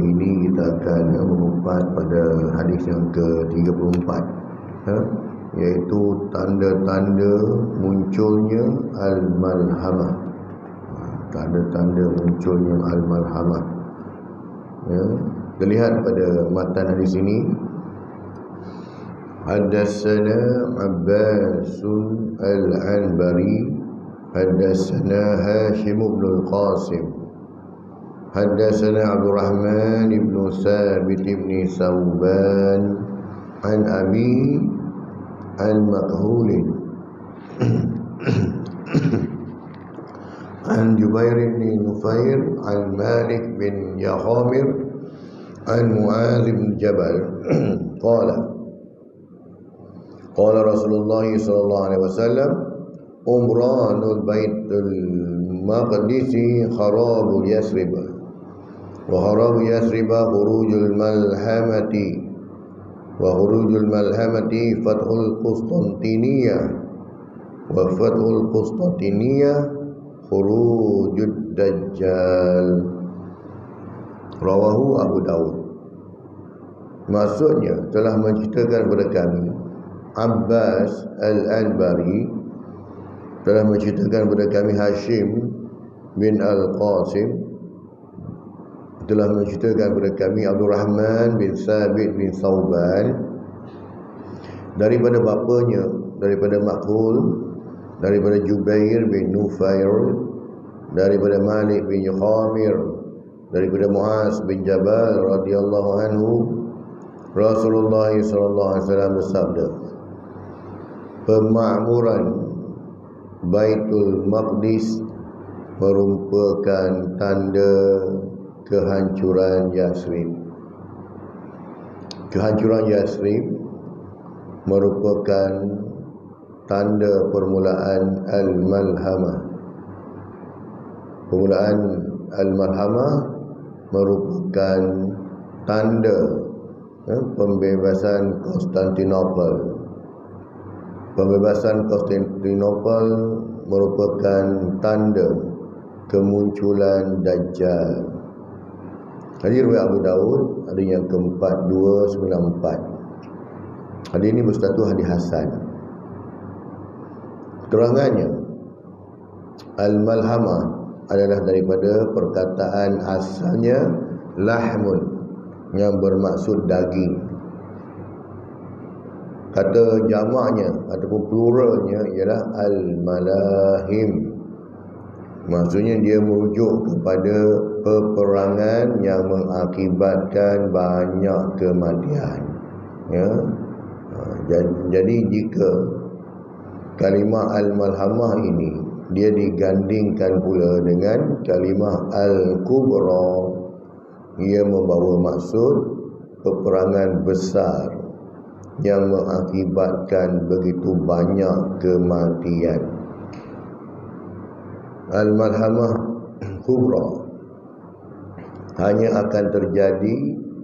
pagi ini kita akan mengumpat pada hadis yang ke-34, iaitu tanda-tanda munculnya al-malhamah. Tanda-tanda munculnya al-malhamah. Kita lihat pada matan hadis ini. Haddatsana Abbasun al-Anbari, haddatsana Hashim bin al-Qasim, haddatsana Abdul Rahman bin Sabit bin Sauban an Abi al-Makhul an Jubair bin Nufair an Malik bin Yahamir an Mu'adz bin Jabal qala Rasulullah sallallahu alaihi wasallam umranul baitul maqdis kharabul Yasrib wa kharabu Yasrib khurujul malhamati wa khurujul malhamati fathul Qustantiniyah wa fathul Qustantiniyah khurujud dajjal. Rawahu Abu Dawud. Maksudnya telah menceritakan kepada kami Abbas al-Anbari, telah menceritakan kepada kami Hashim bin al-Qasim, telah menceritakan kepada kami Abdul Rahman bin Sabit bin Sauban daripada bapanya, daripada Makhul, daripada Jubair bin Nufair, daripada Malik bin Yahamir, daripada Mu'adz bin Jabal radhiyallahu anhu, Rasulullah sallallahu alaihi wasallam bersabda, pemakmuran Baitul Maqdis merupakan tanda kehancuran Yasrib. Kehancuran Yasrib merupakan tanda permulaan al-malhamah. Permulaan al-malhamah merupakan tanda pembebasan Konstantinopel. Pembebasan Konstantinopel merupakan tanda kemunculan Dajjal. Hadis riwayat Abu Dawud, hadis yang ke-4294. Hadis ini berstatus hadis hasan. Keterangannya, al-malhamah adalah daripada perkataan asalnya lahmun, yang bermaksud daging. Kata jamaknya ataupun pluralnya ialah al-malahim. Maksudnya dia merujuk kepada peperangan yang mengakibatkan banyak kematian. Jadi jika kalimah al-malhamah ini dia digandingkan pula dengan kalimah al-kubra, ia membawa maksud peperangan besar yang mengakibatkan begitu banyak kematian. Al-malhamah kubra hanya akan terjadi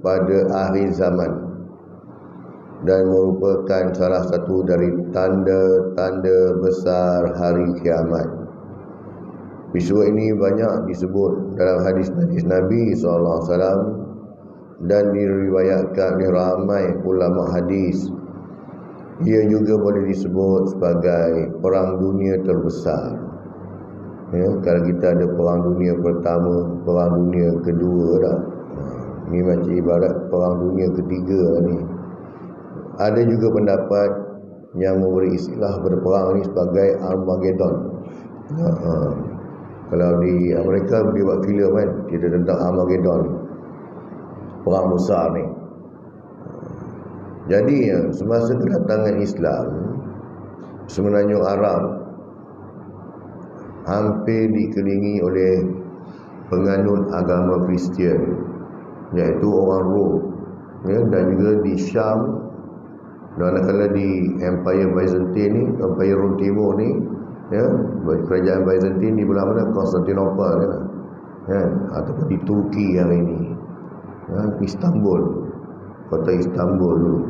pada akhir zaman dan merupakan salah satu dari tanda-tanda besar hari kiamat. Peristiwa ini banyak disebut dalam hadis-hadis Nabi SAW dan diriwayatkan oleh ramai ulama hadis. Ia juga boleh disebut sebagai perang dunia terbesar. Kalau kita ada perang dunia pertama, perang dunia kedua dah. Ini macam ibarat perang dunia ketiga ni. Ada juga pendapat yang memberi istilah pada perang ni sebagai Armageddon. Kalau di Amerika dia buat filem kan, cerita tentang Armageddon, perang besar ni. Jadi semasa kedatangan Islam, semenanjung Arab hampir dikelilingi oleh penganut agama Kristian, iaitu orang Rom, dan juga di Syam, dan kala di Empire Byzantine ni, Empire Rom Timur ni, kerajaan Byzantine di belah mana? Konstantinopel ataupun di Turki hari ini, Istanbul, kota Istanbul dulu,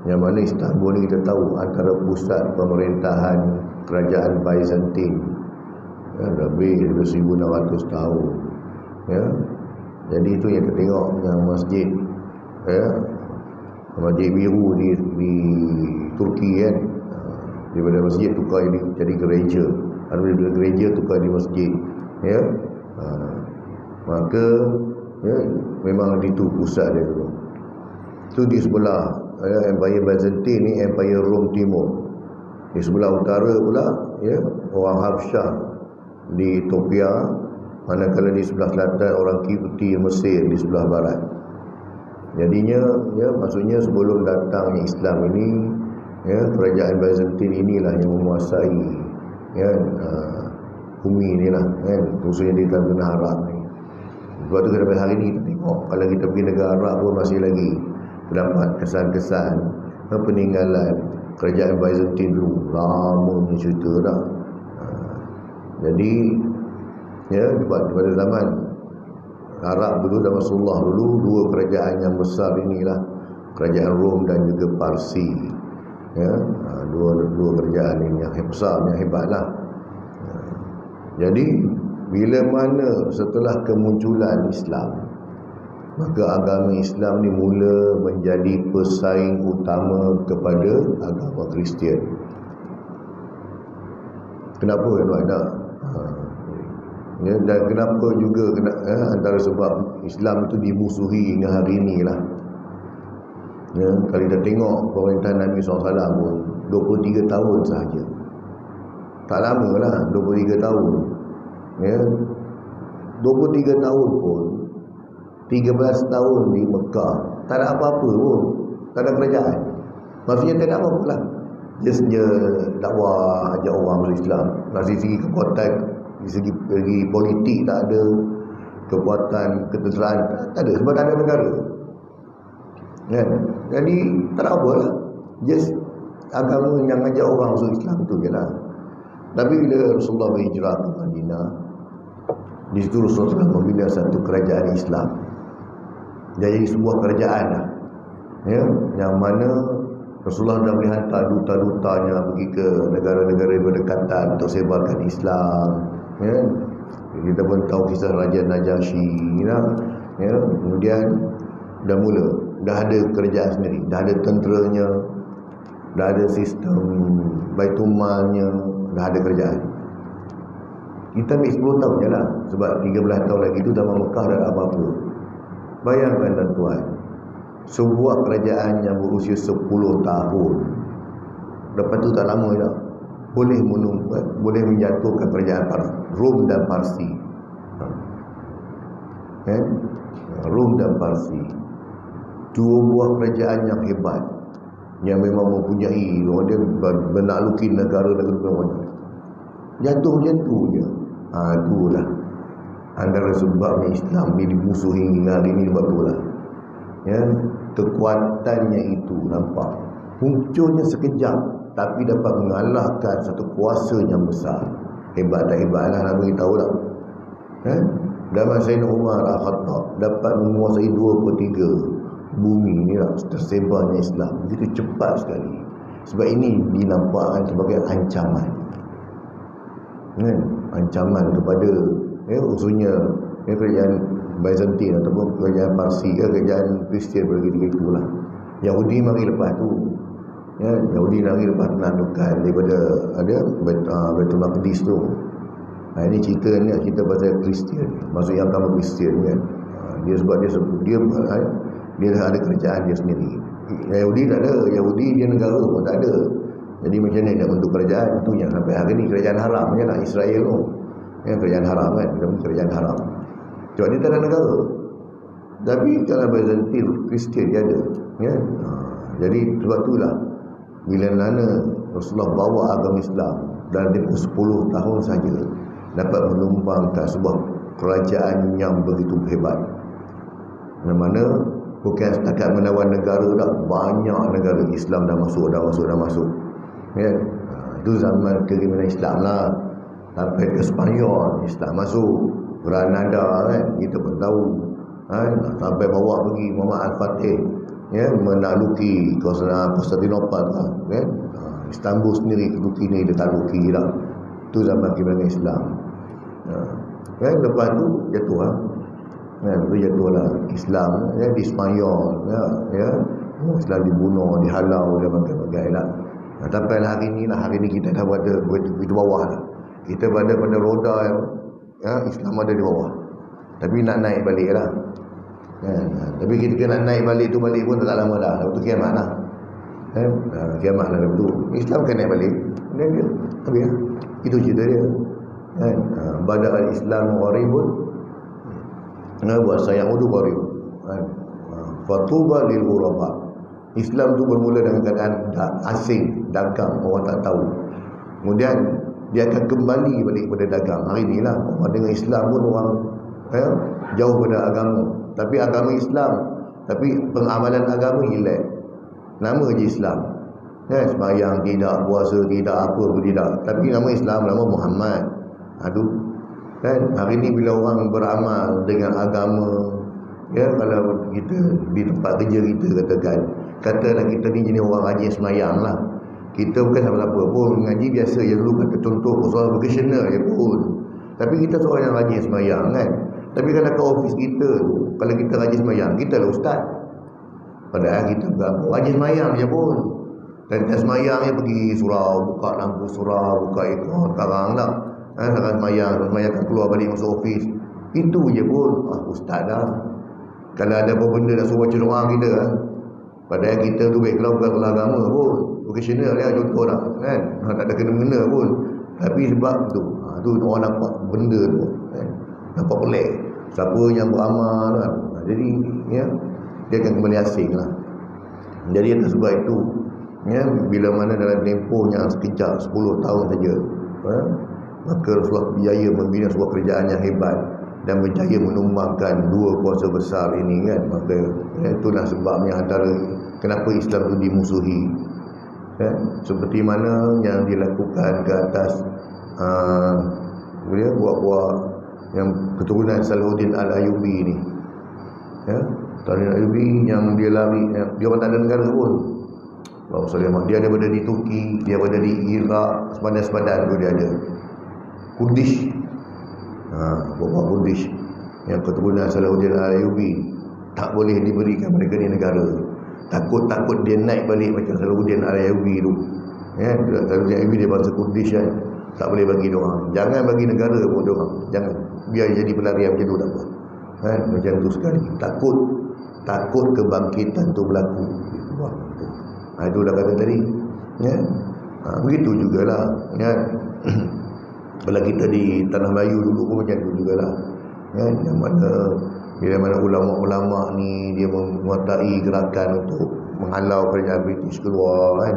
yang mana Istanbul ni kita tahu antara pusat pemerintahan kerajaan Byzantine, lebih 1600 tahun. Jadi itu yang kita tengok yang masjid, ya, masjid biru di Turki kan, daripada masjid tukar jadi gereja, daripada gereja tukar di masjid, ya. Maka ya, memang itu pusat dia dulu. Itu di sebelah Empire Byzantine ni, Empire Rom Timur. Di sebelah utara pula, ya, orang Habsyah di Ethiopia, manakala di sebelah selatan orang Kipti Mesir di sebelah barat. Jadinya, ya, maksudnya sebelum datangnya Islam ini, ya, kerajaan Byzantine inilah yang menguasai, ya, bumi inilah, kan, khususnya di tanah Arab ni. Sebab tu sampai hari ni kita tengok, kalau kita pergi negara Arab pun masih lagi terdapat kesan-kesan peninggalan kerajaan Byzantine dulu. Lama ni cerita dah. Jadi, ya, pada zaman Arab dulu dan Rasulullah dulu, dua kerajaan yang besar inilah, kerajaan Rom dan juga Parsi. Ya, dua kerajaan ini yang besar, yang hebatlah. Jadi bila mana setelah kemunculan Islam, maka agama Islam ni mula menjadi pesaing utama kepada agama Kristian. Kenapa tuan-tuan? Ya, dan kenapa juga antara sebab Islam itu dimusuhi hingga hari ini lah. Ya, kalau kita tengok pemerintahan Nabi SAW pun 23 tahun sahaja. Tak lama lah, 23 tahun. Ya, 23 tahun pun 13 tahun di Mekah, tak ada apa-apa pun, tak ada kerajaan. Maksudnya tak ada apa-apa lah. Just dakwah, ajak orang masuk Islam. Dari segi kekuatan, dari segi politik tak ada, kekuatan ketenteraan tak ada, sebab tak ada negara. Kan? Jadi tak ada apa lah. Just agama yang ajak orang masuk Islam itu je lah. Tapi bila Rasulullah berhijrah ke Madinah, di situ Rasulullah telah membina satu kerajaan Islam. Dia jadi sebuah kerajaan lah, ya, yang mana Rasulullah dah boleh hantar duta-dutanya pergi ke negara-negara berdekatan untuk sebarkan Islam. Ya. Kita pun tahu kisah Raja Najasyi, ya. Kemudian dah mula, dah ada kerajaan sendiri, dah ada tenteranya, dah ada sistem Baitul Malnya, dah ada kerajaan. Kita ambil 10 tahun je lah, sebab 13 tahun lagi tu zaman Mekah dah ada apa-apa. Bayangkan tuan-tuan, sebuah kerajaan yang berusia 10 tahun, lepas tu tak lama dah, boleh menjatuhkan kerajaan Rom dan Parsi. Rom dan Parsi, dua buah kerajaan yang hebat, yang memang mempunyai, orang dia menakluki negara-negara banyak. Jatuh macam tu je. Itulah antara sebabnya Islam ni dimusuhi hingga hari ni, sebab itulah, ya, kekuatannya itu nampak munculnya sekejap, tapi dapat mengalahkan satu kuasa yang besar. Hebat tak hebat lah, nak beritahu tak. Zaman Sayyidina Umar Al-Khattab dapat menguasai 2/3 bumi ni lah, tersebarnya Islam begitu cepat sekali. Sebab ini dinampakkan sebagai ancaman, ancaman kepada, ya, khususnya, ya, kerajaan Byzantine ataupun kerajaan Parsi, kerajaan Kristian begitu itulah. Yahudi mari lepas tu, ya, Yahudi mari lepas penaklukan daripada ada Baitul Maqdis tu. Ini cerita ni, cerita pasal Kristian, maksudnya agama Kristian kan. Dia sebab dia dah ada kerajaan dia sendiri. Yahudi tak ada, Yahudi dia negara pun tak ada. Jadi macam ni nak bentuk kerajaan tu yang sampai hari ni kerajaan haram je lah Israel tu. Ya, kerajaan haram kan, kerajaan haram. Sebab dia tak ada negara. Tapi kalau Byzantine Kristian dia ada, ya. Jadi sebab itulah bila mana Rasulullah bawa agama Islam dalam tempoh 10 tahun saja dapat menumbangkan sebuah kerajaan yang begitu hebat. Yang mana bukan setakat menawan negara dah, banyak negara Islam dah masuk. Ya. Itu zaman kegemilangan Islam lah. Sampai ke Spanyol Islam masuk, Granada kan, kita pun tahu. Sampai bawa pergi Muhammad Al-Fatih, ya, menakluki Konstantinopel kan. Istanbul sendiri keduduki ni dia takluki dah. Itu zaman kegemilangan Islam. Kan lepas tu jatuh Itu jatuhlah Islam di Ismail Islam dibunuh, dihalau dan bagai-bagai lah. Tapi hari ni kita dah berada di bawah lah. Kita berada pada roda yang Islam ada di bawah. Tapi nak naik balik lah. Tapi kita nak naik balik tu balik pun tak lama dah. Lepas tu kiamat lah. Kiamat lah lepas tu. Islam kan naik balik. Dan dia habis lah. Itu cerita dia. Bada al-Islam gharibun wa sayaudu gharibun. Fatuba lil ghuraba. Islam tu bermula dengan keadaan asing, dagang, orang tak tahu. Kemudian dia akan kembali balik pada dagang. Hari inilah orang dengan Islam pun orang jauh pada agama. Tapi agama Islam, tapi pengamalan agama hilang. Nama je Islam. Sembahyang tidak, puasa tidak, apa pun tidak. Tapi nama Islam, nama Muhammad. Aduh. Hari ni bila orang beramal dengan agama, kalau kita di tempat kerja kita katalah kita ni jenis orang rajin semayang lah. Kita bukan siapa-siapa pun, ngaji biasa je dulu, kata contoh soal vocational je pun. Tapi kita seorang yang rajin semayang kan. Tapi kalau ke office kita tu, kalau kita rajin semayang, kita lah ustaz. Padahal kita bukan rajin semayang je pun. Dan kita semayang je pergi surau, buka lampu surau, buka ikon, sekarang lah. Sekarang semayang kan keluar balik masuk office. Itu je pun, ustaz dah. Kalau ada apa benda nak suruh baca doa kita padahal kita tu background bukan agama pun, vocational dia contoh lah kan, tak ada kena-mena pun, tapi sebab tu orang nampak benda tu nampak pelik, siapa yang beramal kan. Jadi dia akan kembali asing lah. Jadi atas sebab itu bila mana dalam tempoh yang sekejap 10 tahun saja maka Rasulullah berjaya membina sebuah kerajaan yang hebat dan berjaya menumbangkan dua kuasa besar ini kan. Maka itulah sebabnya antara kenapa Islam itu dimusuhi. Seperti mana yang dilakukan ke atas buah-buah yang keturunan Salahuddin Al-Ayyubi ni. Salahuddin Al-Ayyubi yang dia lari, dia orang tak ada negara pun. Dia ada berada di Turki, dia berada di Iraq, sepadan-sepadan tu dia ada. Kurdish, buah Kurdish yang keturunan Salahuddin Al-Ayyubi tak boleh diberikan mereka ni negara. Takut dia naik balik macam Salahuddin Al-Ayyubi tu. Salahuddin Al-Ayyubi dia bangsa Kurdish kan. Tak boleh bagi diorang. Jangan bagi negara pun diorang. Jangan. Biar jadi pelarian macam tu tak apa. Macam tu sekali. Takut kebangkitan tu berlaku. Itu dah kata tadi. Begitu jugalah. Kalau kita di Tanah Melayu dulu pun macam tu jugalah. Yang mana bila mana ulama-ulama ni dia menguatai gerakan untuk menghalau kerajaan British keluar kan.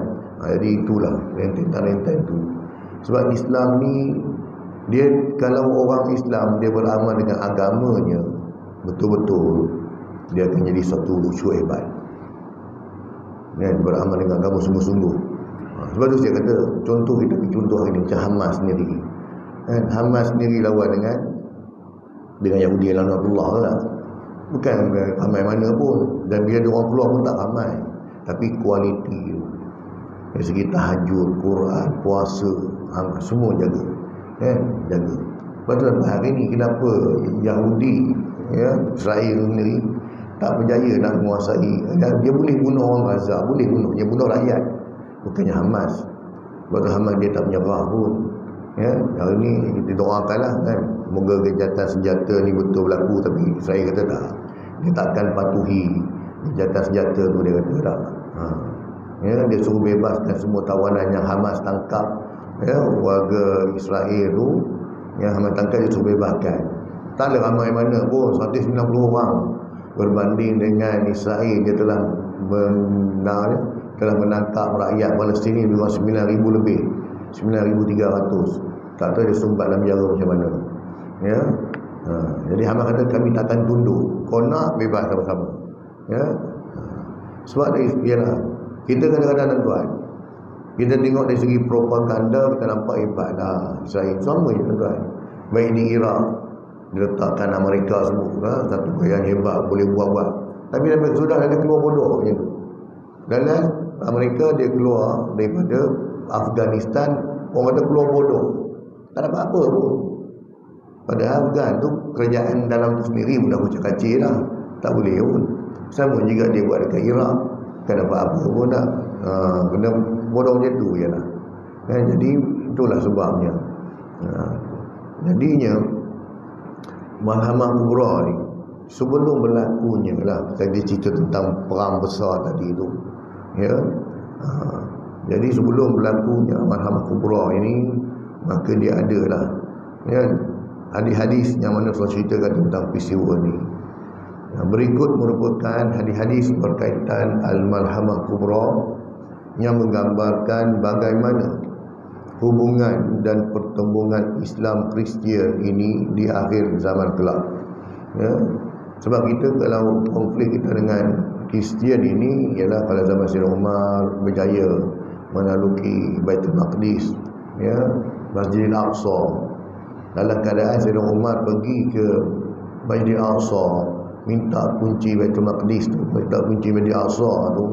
Jadi itulah rentetan-rentetan tu. Sebab Islam ni dia, kalau orang Islam dia beramal dengan agamanya betul-betul, dia akan jadi satu lucu hebat. Beramal dengan agama sungguh-sungguh. Sebab tu saya kata contoh hari ni macam Hamas sendiri. Hamas sendiri lawan dengan Yahudi lawan Abdullah lah. Bukan ramai mana pun. Dan bila dia orang keluar pun tak ramai. Tapi kualiti dari segi tahajud, Quran, puasa, semua jaga. Jaga. Sebab tu hari ni kenapa Yahudi Israel sendiri tak berjaya nak menguasai. Dia boleh bunuh orang Gaza, boleh bunuh, dia bunuh rakyat. Bukannya Hamas. Sebab tu Hamas dia tak menyerah pun. Hari ni kita doakanlah kan, moga gejatan senjata ni betul berlaku. Tapi Israel kata tak, dia takkan patuhi gejatan senjata tu. Dia kata tak. Dia suruh bebaskan semua tawanan yang Hamas tangkap. Warga Israel tu yang Hamas tangkap, dia suruh bebaskan. Tak ada ramai mana pun, 190 orang. Berbanding dengan Israel, dia telah menangkap rakyat Palestin 9,000 lebih, 9,300. Tak tahu dia sumbat dalam penjara macam mana. Jadi Hamas kata kami takkan tunduk. Kau nak bebas sama-sama. Sebab dia kita kadang-kadang tuan, kita tengok dari segi propaganda kita nampak hebat lah Israel. Sama je tuan. Baik di Iraq diletakkan Amerika semua satu gaya hebat, boleh buat-buat. Tapi sudah ada keluar bodoh macam tu. Dalam Amerika dia keluar daripada Afghanistan, orang kata keluar bodoh. Tak dapat apa pun. Padahal Afghan tu kerajaan dalam tu sendiri pun dah kucak-kacir lah, tak boleh pun. Sama juga dia buat dekat Iraq, tak dapat apa pun tak. Kena bodoh macam tu je lah. Jadi itulah sebabnya. Jadinya Malhamah Kubra ni sebelum berlakunya lah, tadi cerita tentang perang besar tadi tu, ya. Jadi sebelum berlakunya Malhamah Kubra ini, maka dia adalah, ya, hadis-hadis yang mana Rasul ceritakan tentang peristiwa ni. Berikut merupakan hadis-hadis berkaitan Al-Malhamah Kubra yang menggambarkan bagaimana hubungan dan pertembungan Islam Kristian ini di akhir zaman kelak. Ya. Sebab kita kalau konflik kita dengan Kristian ini ialah pada zaman Sayyidina Umar berjaya menaluki Baitul Maqdis, ya, Masjidil Aqsa. Dalam keadaan Sayyidina Umar pergi ke Masjidil Aqsa, minta kunci Baitul Maqdis tu, minta kunci Masjidil Aqsa tu.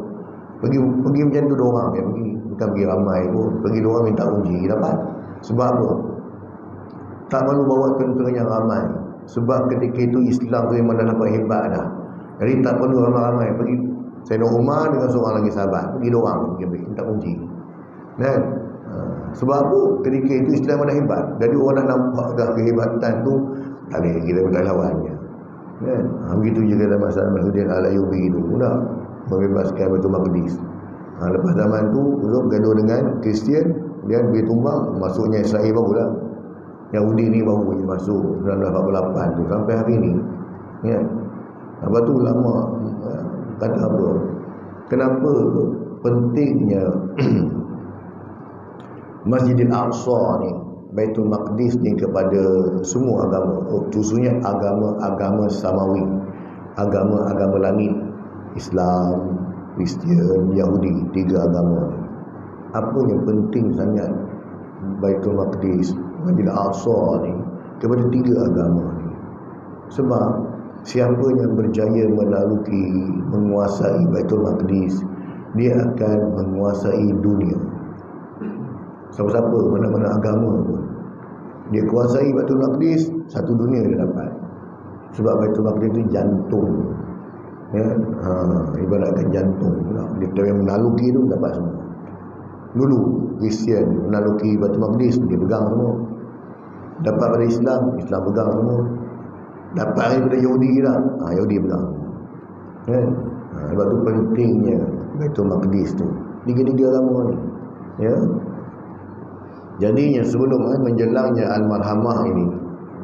Pergi macam tu doang dia pergi, bukan pergi ramai pun. Pergi doang minta kunci, dapat. Sebab apa? Tak mahu bawa tentera yang ramai. Sebab ketika itu Islam tu memang dah dapat hebat dah. Jadi tak perlu ramai-ramai. Pergi Sayyidina Umar dengan seorang lagi sahabat, pergi doang pergi minta kunci. Kan? Sebab apa? Ketika itu Islam dah hebat. Jadi orang dah nampak dah kehebatan tu, tak boleh kita boleh lawannya. Kan? Begitu juga dalam masa Mahmudin Al-Ayyubi itu sudah membebaskan Baitul Maqdis. Lepas zaman tu gaduh dengan Kristian, dia beri tumbang, masuknya Israel barulah. Yahudi ni baru je masuk 1948 tu sampai hari ni. Ya. Lepas tu ulama kata apa? Kenapa pentingnya Masjidil Aqsa ni, Baitul Maqdis ni kepada semua agama, khususnya agama-agama samawi, agama-agama langit, Islam, Kristian, Yahudi, tiga agama ni. Apa yang penting sangat Baitul Maqdis, Masjidil Aqsa ni kepada tiga agama ni? Sebab siapa yang berjaya menguasai Baitul Maqdis, dia akan menguasai dunia. Siapa-siapa, mana-mana agama pun, dia kuasai Baitul Maqdis, satu dunia dia dapat. Sebab Baitul Maqdis itu jantung, ya, ibaratkan jantung. Dia yang menaluki itu dapat semua. Dulu Kristian menaluki Baitul Maqdis, dia pegang semua. Dapat pada Islam pegang semua. Dapat daripada Yahudi lah, Yahudi pegang. Kan? Sebab tu pentingnya Baitul Maqdis tu, tiga-tiga agama ni, ya. Jadinya sebelum menjelangnya Al-Malhamah ini,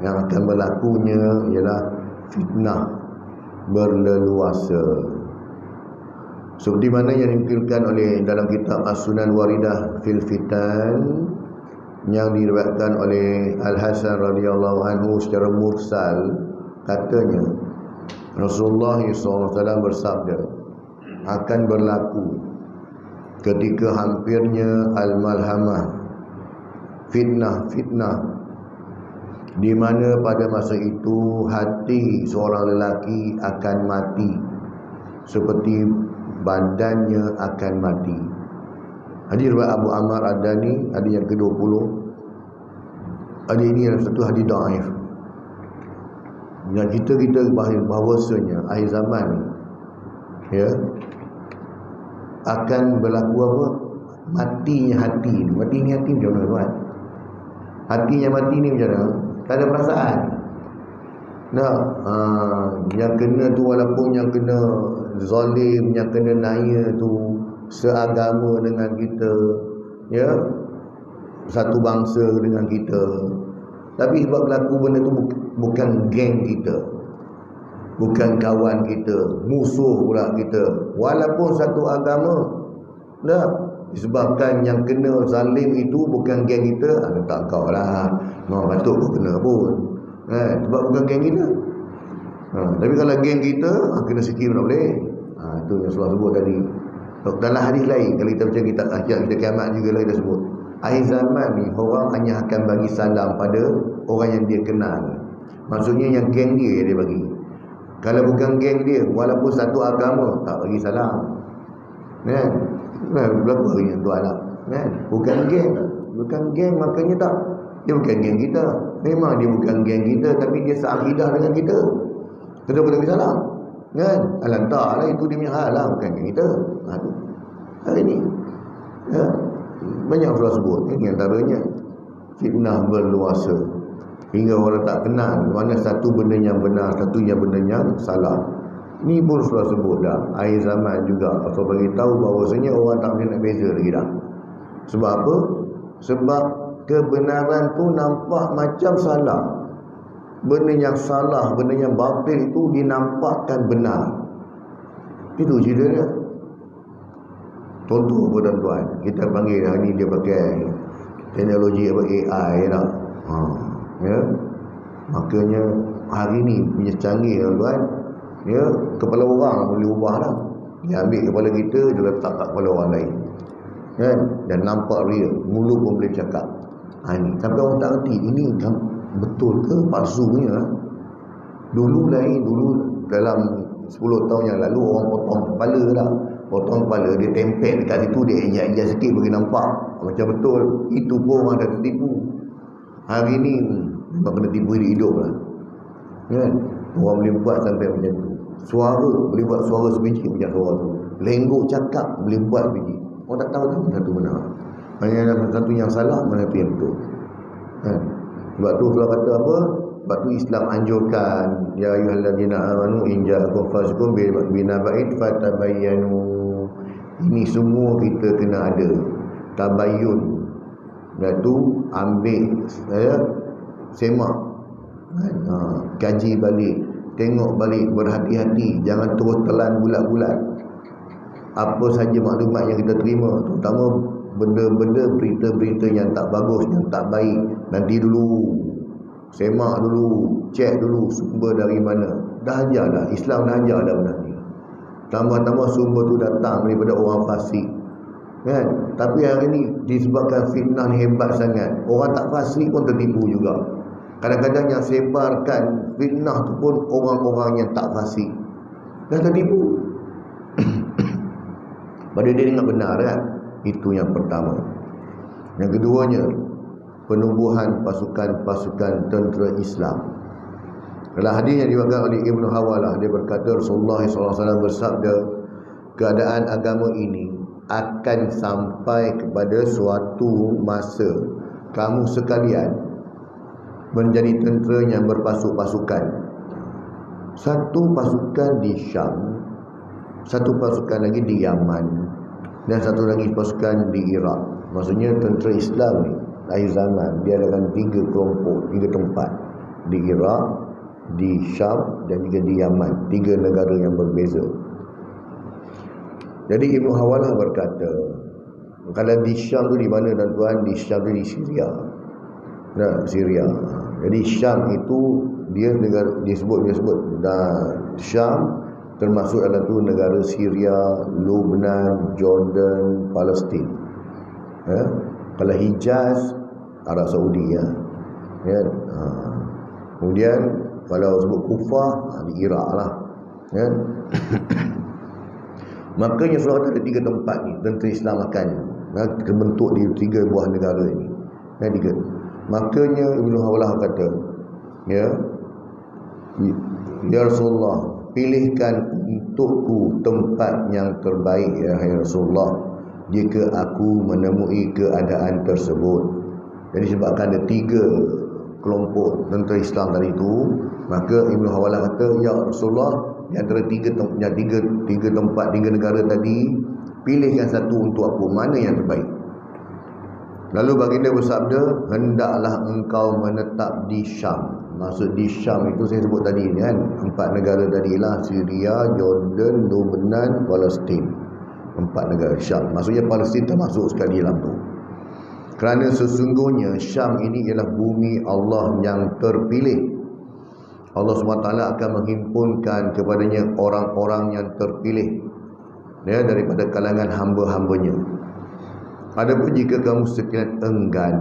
yang akan berlakunya ialah fitnah berleluasa. Seperti mana yang dinukilkan oleh dalam kitab As-Sunan Waridah fil Fitan, yang diriwayatkan oleh Al-Hasan radhiyallahu anhu secara mursal, katanya Rasulullah SAW bersabda, akan berlaku ketika hampirnya Al-Malhamah, fitnah, di mana pada masa itu hati seorang lelaki akan mati seperti badannya akan mati. Hadis riwayat Abu Ammar Ad-Dani, hadis yang ke-20. Hadis ini adalah satu hadis dhaif. Yang kita bahawasanya akhir zaman ni, ya, akan berlaku apa? Matinya hati ni. Matinya hati macam mana, tuan? Hati yang mati ni macam mana? Tak ada perasaan. Yang kena tu, walaupun yang kena zalim, yang kena naya tu seagama dengan kita, ya, satu bangsa dengan kita, tapi sebab berlaku benda tu bukan geng kita, bukan kawan kita, musuh pula kita, walaupun satu agama, disebabkan yang kena zalim itu bukan geng kita, tak kau lah, patut kau kena pun, sebab bukan geng kita. Tapi kalau geng kita, kena sikit pun tak boleh. Itu yang Rasulullah sebut tadi. Dalam hadis lain, kalau kita baca kita kiamat juga lah kita sebut, akhir zaman ni orang hanya akan bagi salam pada orang yang dia kenal. Maksudnya yang geng dia yang dia bagi. Kalau bukan geng dia, walaupun satu agama, tak bagi salam. Berapa hari yang tuan lah, bukan geng, makanya tak Dia bukan geng kita. Memang dia bukan geng kita, tapi dia seakidah dengan kita. Betul betul salah. Kan? Alantar lah, itu dia punya hal lah, bukan geng kita. Hari ni ya, banyak surah sebut. Ini antaranya fitnah berluasa hingga orang tak kenal mana satu benda yang benar, satunya benda yang salah. Ni pun surah sebut dah. Akhir zaman juga Allah bagi tahu bahawasanya orang tak boleh nak beza lagi dah. Sebab apa? Sebab kebenaran tu nampak macam salah. Benda yang salah, benda yang batil itu dinampakkan benar. Itu cerita dia. Contoh apa tuan-tuan, kita panggil hari ni dia pakai teknologi apa AI lah. Ya. Makanya hari ni punya canggih tuan-tuan, ya, kepala orang boleh ubah lah. Dia ambil kepala kita, dia letak kat kepala orang lain. Kan? Dan nampak real, mulut pun boleh cakap. Ni sampai orang tak reti ini betul ke palsunya. Dulu lain, dulu dalam 10 tahun yang lalu orang potong kepala dah. Potong kepala, dia tempel dekat situ, dia injak-injak sikit bagi nampak macam betul. Itu pun orang dah tertipu. Hari ni memang kena tipu hidup lah. Kan? Orang boleh buat sampai macam tu. Suara, boleh buat suara sebiji macam suara tu. Lenggok cakap, boleh buat sebiji. Orang tak tahu mana satu benar, mana satu yang salah, mana tu yang betul. Kan? Sebab tu Allah kata apa? Sebab tu Islam anjurkan, ya ayyuhallazina amanu in ja'akum fasiqun binaba'in fatabayyanu. Ini semua kita kena ada tabayyun, iaitu ambil semak, kaji balik, tengok balik, berhati-hati, jangan terus telan bulat-bulat apa saja maklumat yang kita terima, terutama benda-benda, berita-berita yang tak bagus, yang tak baik. Nanti dulu semak dulu, cek dulu sumber dari mana. Dah ajar dah, Islam dah ajar dah benda ni. Tambah-tambah sumber tu datang daripada orang fasik, kan? Tapi hari ni disebabkan fitnah ni hebat sangat, orang tak fasik pun tertipu juga. Kadang-kadang yang sebarkan fitnah tu pun orang-orang yang tak fasik, dah tertipu. Pada dia dengar benar kan? Itu yang pertama. Yang keduanya, penubuhan pasukan-pasukan tentera Islam. Dalam hadis yang diwakilkan oleh Ibnu Hawalah, dia berkata Rasulullah SAW bersabda, keadaan agama ini akan sampai kepada suatu masa kamu sekalian menjadi tentera yang berpasuk-pasukan. Satu pasukan di Syam, satu pasukan lagi di Yaman, dan satu lagi pasukan di Iraq. Maksudnya tentera Islam ni akhir zaman dia adakan 3 kelompok, 3 tempat, di Iraq, di Syam dan juga di Yaman, 3 negara yang berbeza. Jadi Ibnu Hawalah berkata, kalau di Syam tu di mana tuan-tuan? Di Syam tu di Syria. Nah, Syria. Jadi Syam itu dia negara disebut dan Syam termasuk dalam tu negara Syria, Lebanon, Jordan, Palestin. Kalau Hijaz, Arab Saudi ya. Kemudian kalau sebut Kufah, di Iraq lah. Makanya surah ada 3 tempat ni tentera Islam akan terbentuk di 3 buah negara ini. 3. Makanya Ibnu Hawalah kata, ya Rasulullah, pilihkan untukku tempat yang terbaik ya Rasulullah jika aku menemui keadaan tersebut. Jadi sebabkan ada 3 kelompok tentera Islam tadi itu, maka Ibnu Hawalah kata, ya Rasulullah, di antara 3 tempat, 3 negara tadi, pilihkan satu untuk aku, mana yang terbaik. Lalu baginda bersabda, hendaklah engkau menetap di Syam. Maksud di Syam itu saya sebut tadi kan, 4 negara tadilah, Syria, Jordan, Lebanon, Palestin. 4 negara Syam. Maksudnya Palestin termasuk sekali dalam tu. Kerana sesungguhnya Syam ini ialah bumi Allah yang terpilih. Allah SWT akan menghimpunkan kepadanya orang-orang yang terpilih daripada kalangan hamba-hambanya. Adapun jika kamu sekiranya enggan,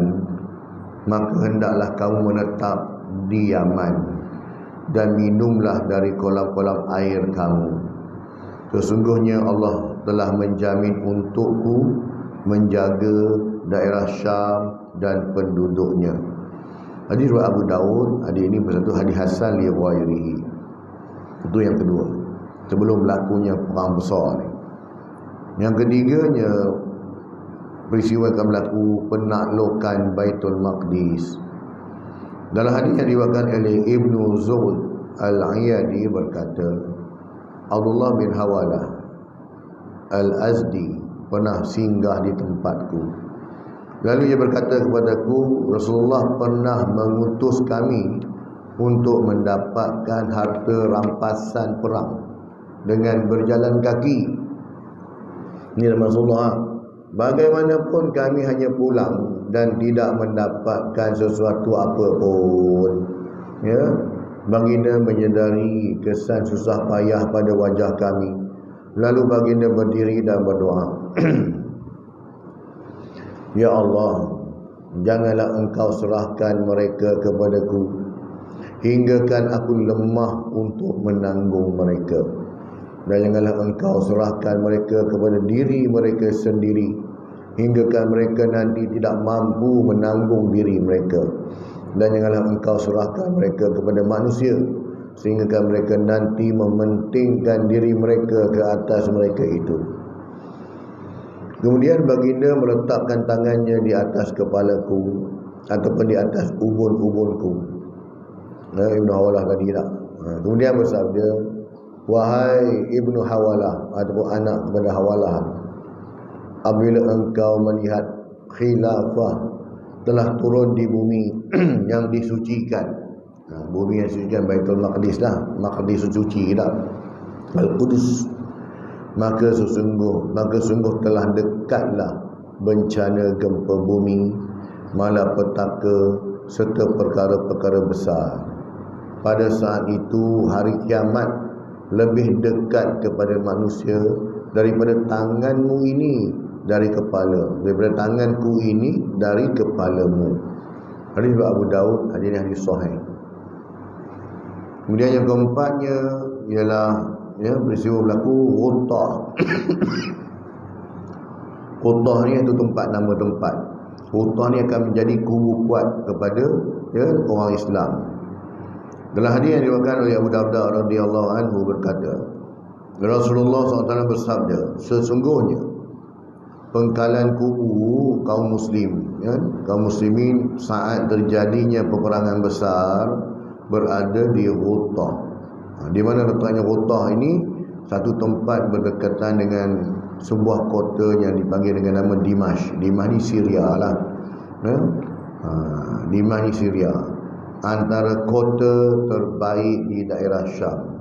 maka hendaklah kamu menetap di Yaman dan minumlah dari kolam-kolam air kamu. Sesungguhnya Allah telah menjamin untukku menjaga daerah Syam dan penduduknya. Hadis riwayat Abu Daud, hadis ini bersatu hadis hasan li ghairihi. Itu yang kedua, sebelum berlakunya perang besar ni. Yang ketiganya, peristiwa akan berlaku penaklukan Baitul Maqdis. Dalam hadis yang diriwayatkan oleh Ibnu Zuhd Al-Iyadi berkata, Abdullah bin Hawalah Al-Azdi pernah singgah di tempatku. Lalu ia berkata kepadaku, Rasulullah pernah mengutus kami untuk mendapatkan harta rampasan perang dengan berjalan kaki. Ini Rasulullah, bagaimanapun kami hanya pulang dan tidak mendapatkan sesuatu apa pun. Ya, baginda menyedari kesan susah payah pada wajah kami. Lalu baginda berdiri dan berdoa. Ya Allah, janganlah engkau serahkan mereka kepadaku, hinggakan aku lemah untuk menanggung mereka. Dan janganlah engkau serahkan mereka kepada diri mereka sendiri, hinggakan mereka nanti tidak mampu menanggung diri mereka. Dan janganlah engkau serahkan mereka kepada manusia, sehingga mereka nanti mementingkan diri mereka ke atas mereka itu. Kemudian baginda meletakkan tangannya di atas kepalaku ataupun di atas ubun-ubunku. Ibnu Hawalah tadi tak. Kemudian bersabda, wahai Ibnu Hawalah ataupun anak kepada Hawalah, apabila engkau melihat khilafah telah turun di bumi yang disucikan. Bumi yang disucikan Baitul Maqdis lah. Maqdis suci tak? Al-Qudus. Maka sungguh telah dekatlah bencana gempa bumi, malapetaka serta perkara-perkara besar. Pada saat itu hari kiamat lebih dekat kepada manusia daripada tanganmu ini dari kepala, daripada tanganku ini dari kepalamu. Hadis Abu Daud, hadis sahih. Kemudian yang keempatnya ialah peristiwa berlaku Ghutah. Ghutah ni itu tempat, nama tempat. Ghutah ni akan menjadi kubu kuat kepada orang Islam. Dalam hadis yang diriwayatkan oleh Abu Darda radhiyallahu anhu berkata, Rasulullah SAW bersabda, sesungguhnya pengkalan kubu kaum muslim, kaum muslimin saat terjadinya peperangan besar berada di Ghutah. Di mana letaknya Ghutah ini? Satu tempat berdekatan dengan sebuah kota yang dipanggil dengan nama Dimash. Dimash di Syria lah. Dimash di Syria, antara kota terbaik di daerah Syam.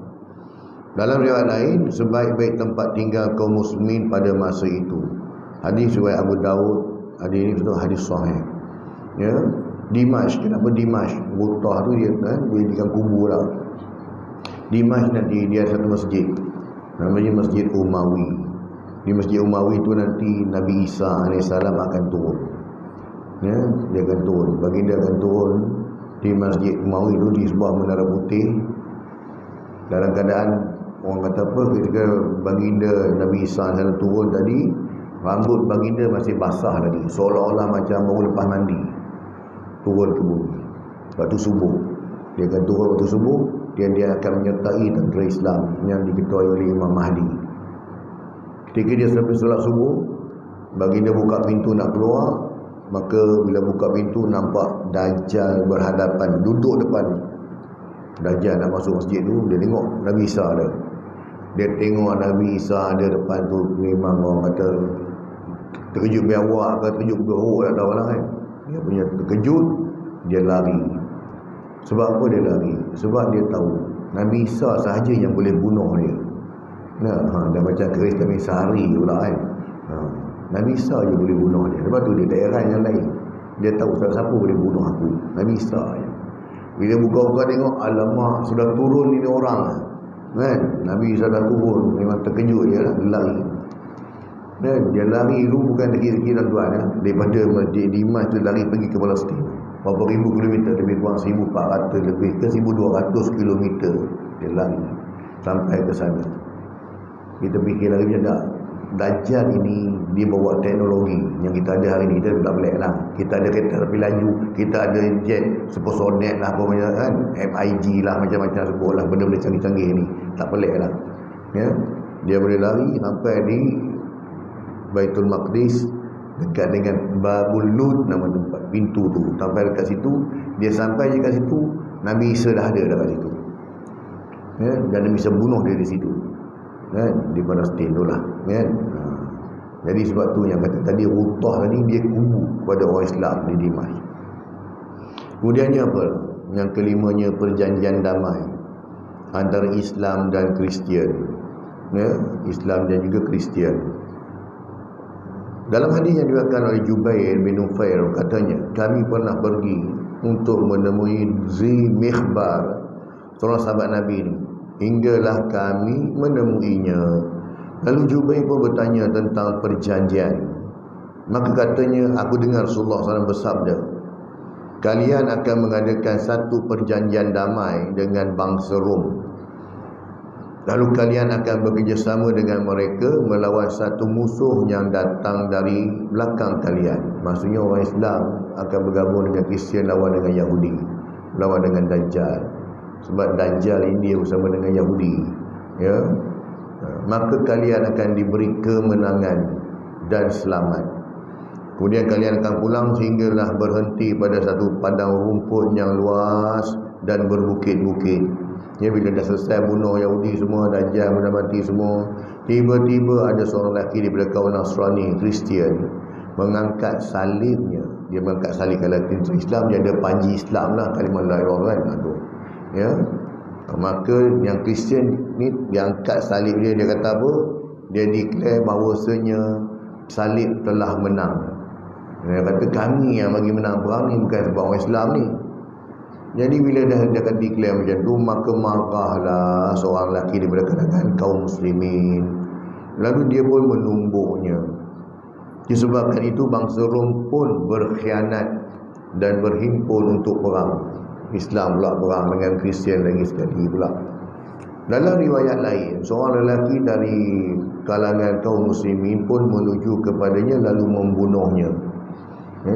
Dalam riwayat lain, sebaik-baik tempat tinggal kaum muslimin pada masa itu. Hadis riwayat Abu Daud, hadis ini betul hadis sahih. Ya, Dimash, kenapa Dimash? Ghutah tu dia dijadikan kubur lah. Dimash nanti dia satu masjid, namanya Masjid Umawi. Di Masjid Umawi itu nanti Nabi Isa AS akan turun. Ya, dia akan turun. Baginda akan turun di Masjid Umawi itu di sebuah menara putih. Dalam keadaan orang kata apa, ketika baginda Nabi Isa AS turun tadi, rambut baginda masih basah lagi, seolah-olah macam baru lepas mandi. Turun ke bumi waktu subuh. Dia akan turun waktu subuh, dan dia akan menyertai tentera Islam yang diketuai oleh Imam Mahdi. Ketika dia sampai solat subuh, baginda buka pintu nak keluar, maka bila buka pintu nampak Dajjal berhadapan, duduk depan. Dajjal nak masuk masjid tu, dia tengok Nabi Isa ada. Dia tengok Nabi Isa ada depan tu, memang orang kata terkejut biawak ke terkejut beruk, tak tahu lah kan. Dia punya terkejut, dia lari. Sebab apa dia lari? Sebab dia tahu Nabi Isa sahaja yang boleh bunuh dia. Dah macam keris kami sehari pula kan. Nabi Isa je boleh bunuh dia. Lepas tu dia tak heran yang lain. Dia tahu siapa boleh bunuh aku, Nabi Isa je. Bila buka-buka tengok, alamak, sudah turun ini orang kan. Nabi Isa dah turun, memang terkejut dia lah, lari. Dia lari dulu bukan dikit-dikit tuan-tuan daripada Masjid Dimash tu lari pergi ke Palestin. Berapa ribu kilometer, lebih kurang 1,400 lebih ke 1,200 kilometer dia lari sampai ke sana. Kita fikir lagi macam tak, Dajjal ini dia bawa teknologi yang kita ada hari ni. Kita tak pelik lah. Kita ada kereta api laju, kita ada jet supersonet lah, apa macam kan, MIG lah, macam-macam sebut lah, benda-benda canggih-canggih ni. Tak pelik lah. Ya, dia boleh lari sampai di Baitul Maqdis, dekat dengan Babul Lud nama tempat pintu tu. Sampai dekat situ, dia sampai je kat situ, Nabi Isa dah ada dekat situ. Ya, dan dia bisa bunuh dia di situ. Kan, di Palestin tu lah, kan. Jadi sebab tu yang kata tadi Rutah tadi dia kubu kepada orang Islam di Dimash. Kemudiannya apa? Yang kelimanya perjanjian damai antara Islam dan Kristian. Ya, Islam dan juga Kristian. Dalam hadis yang diriwayatkan oleh Jubair bin Nufair, katanya, kami pernah pergi untuk menemui Zi Mikhbar, seorang sahabat Nabi ni. Hinggalah kami menemuinya. Lalu Jubair pun bertanya tentang perjanjian. Maka katanya, aku dengar Rasulullah SAW bersabda, kalian akan mengadakan satu perjanjian damai dengan bangsa Rom. Lalu kalian akan bekerjasama dengan mereka melawan satu musuh yang datang dari belakang kalian. Maksudnya orang Islam akan bergabung dengan Kristian lawan dengan Yahudi, lawan dengan Dajjal. Sebab Dajjal ini dia bersama dengan Yahudi. Ya, maka kalian akan diberi kemenangan dan selamat. Kemudian kalian akan pulang sehinggalah berhenti pada satu padang rumput yang luas dan berbukit-bukit. Ya, bila dah selesai bunuh Yahudi semua, Dajjal dah mati semua, tiba-tiba ada seorang lelaki daripada kaum Nasrani, Kristian, mengangkat salibnya. Dia mengangkat salib. Kalau Islam dia ada panji Islam lah, kalimah la ilaha illallah tu. Ya, maka yang Kristian ni dia angkat salib dia, dia kata apa? Dia declare bahawasanya salib telah menang. Dia kata kami yang bagi menang perang ni, bukan sebab orang Islam ni. Jadi bila dah dia akan declare macam tu, maka marahlah seorang lelaki daripada kalangan kaum muslimin. Lalu dia pun menumbuknya. Disebabkan itu bangsa Rom pun berkhianat dan berhimpun untuk perang. Islam pula perang dengan Kristian lagi sekali pula. Dalam riwayat lain, seorang lelaki dari kalangan kaum muslimin pun menuju kepadanya lalu membunuhnya.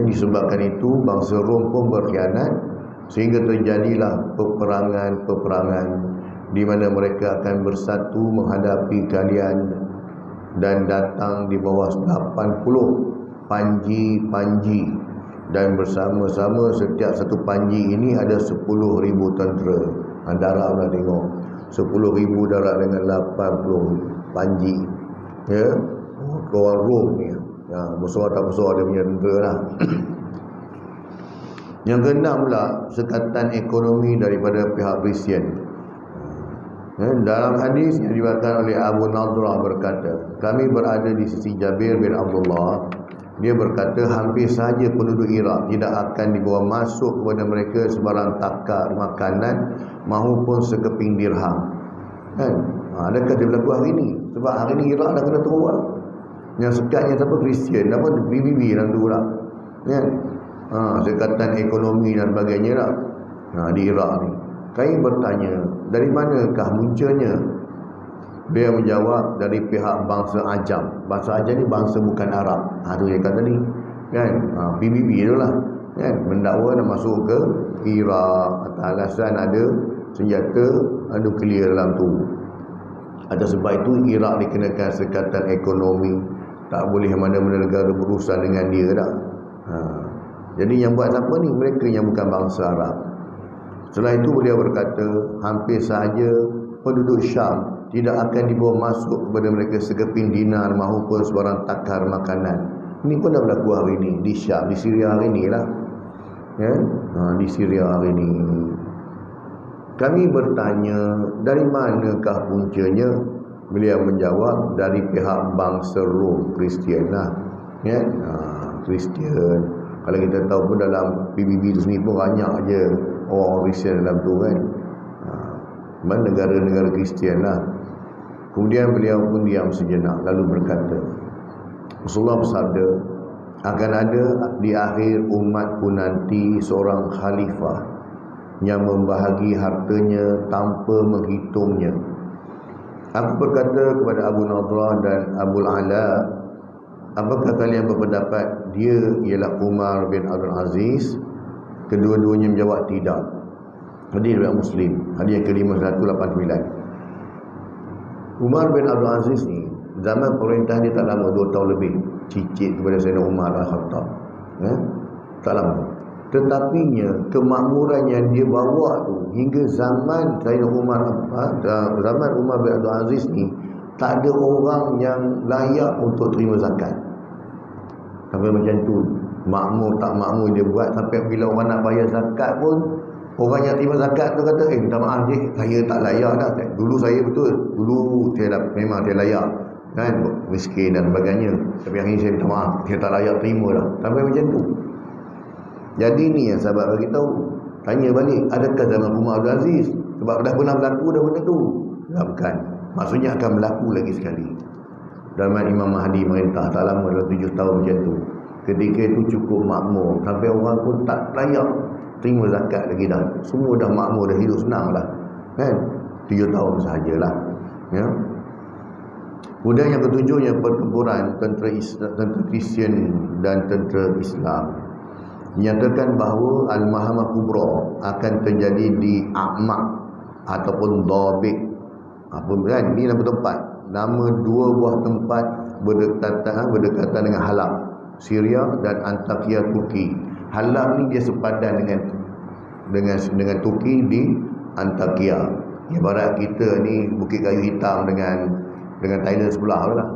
Disebabkan itu bangsa Rom pun berkhianat, sehingga terjadilah peperangan-peperangan di mana mereka akan bersatu menghadapi kalian dan datang di bawah 80 panji-panji. Dan bersama-sama setiap satu panji ini ada 10,000 tentera. Darab lah tengok, 10,000 darab dengan 80 panji. Ya, orang Rom ni ya, besar tak besar dia punya tentera lah. Yang keenam pula, sekatan ekonomi daripada pihak Kristian. Ya, dalam hadis yang diriwayatkan oleh Abu Nadrah berkata, kami berada di sisi Jabir bin Abdullah. Dia berkata, hampir sahaja penduduk Iraq tidak akan dibawa masuk kepada mereka sebarang takar makanan maupun sekeping dirham. Kan? Adakah dia berlaku hari ini? Sebab hari ini Iraq dah kena teruk. Yang sekatnya siapa? Kristian. Apa? BBB dalam tu pula. Kan? Sekatan ekonomi dan sebagainya lah. Di Iraq ni. Kami bertanya, dari manakah muncanya? Dia menjawab, dari pihak bangsa Ajam. Bangsa Ajam ni bangsa bukan Arab. Tu dia kata ni. Kan? PBB tu lah. Kan? Mendakwa nak masuk ke Iraq atas alasan ada senjata nuklear dalam tu. Atas sebab itu Iraq dikenakan sekatan ekonomi. Tak boleh mana-mana negara berurusan dengan dia dah. Jadi yang buat apa ni? Mereka yang bukan bangsa Arab. Setelah itu beliau berkata, hampir sahaja penduduk Syam tidak akan dibawa masuk kepada mereka sekeping dinar maupun sebarang takar makanan. Ini pun dah berlaku hari ini di Syam, di Syria hari ini lah. Ya? Di Syria hari ini. Kami bertanya, dari manakah puncanya? Beliau menjawab, dari pihak bangsa Rom, Kristian lah. Ya? Kristian. Kalau kita tahu pun dalam PBB itu sendiri pun banyak je orang Kristian dalam tu kan. Negara-negara Kristian lah. Kemudian beliau pun diam sejenak lalu berkata, Rasulullah bersabda, akan ada di akhir umatku nanti seorang khalifah yang membahagi hartanya tanpa menghitungnya. Aku berkata kepada Abu Nadrah dan Abu Ala, apakah kalian berpendapat dia ialah Umar bin Abdul Aziz? Kedua-duanya menjawab tidak. Hadis riwayat Muslim, hadis yang ke-5189. Umar bin Abdul Aziz ni zaman perintah dia tak lama, 2 tahun lebih, cicit kepada Sayyidina Umar Al-Khattab. Tak lama. Tetapinya kemakmuran yang dia bawa tu hingga zaman Sayyidina Umar, zaman Umar bin Abdul Aziz ni, tak ada orang yang layak untuk terima zakat. Sampai macam tu, makmur tak makmur dia buat, sampai bila orang nak bayar zakat pun, orang yang terima zakat tu kata, minta maaf cik, saya tak layak dah. Dulu saya betul, dulu saya memang saya layak kan, miskin dan sebagainya, tapi hari ni saya minta maaf, saya tak layak terima dah. Sampai macam tu. Jadi ni yang sahabat bagi tahu, tanya balik, adakah zaman Umar Abdul Aziz? Sebab dah pernah berlaku dah benda tu. Tak, bukan. Maksudnya akan berlaku lagi sekali. Zaman Imam Mahdi merintah tak lama, dalam 7 tahun macam tu. Ketika itu cukup makmur, sampai orang pun tak layak terima zakat lagi dah. Semua dah makmur, dah hidup senang lah kan. 7 tahun sahajalah ya. Kemudian yang ketujuhnya, pertempuran tentera Kristian dan tentera Islam. Menyatakan bahawa Al-Mahamah Kubra akan terjadi di A'maq ataupun Dabik. Apa kan? Ini nama tempat, nama 2 buah tempat berdekatan dengan Halab, Syria, dan Antakya, Turki. Halab ni dia sepadan dengan Turki di Antakya. Ibarat kita ni Bukit Kayu Hitam dengan Thailand sebelah lah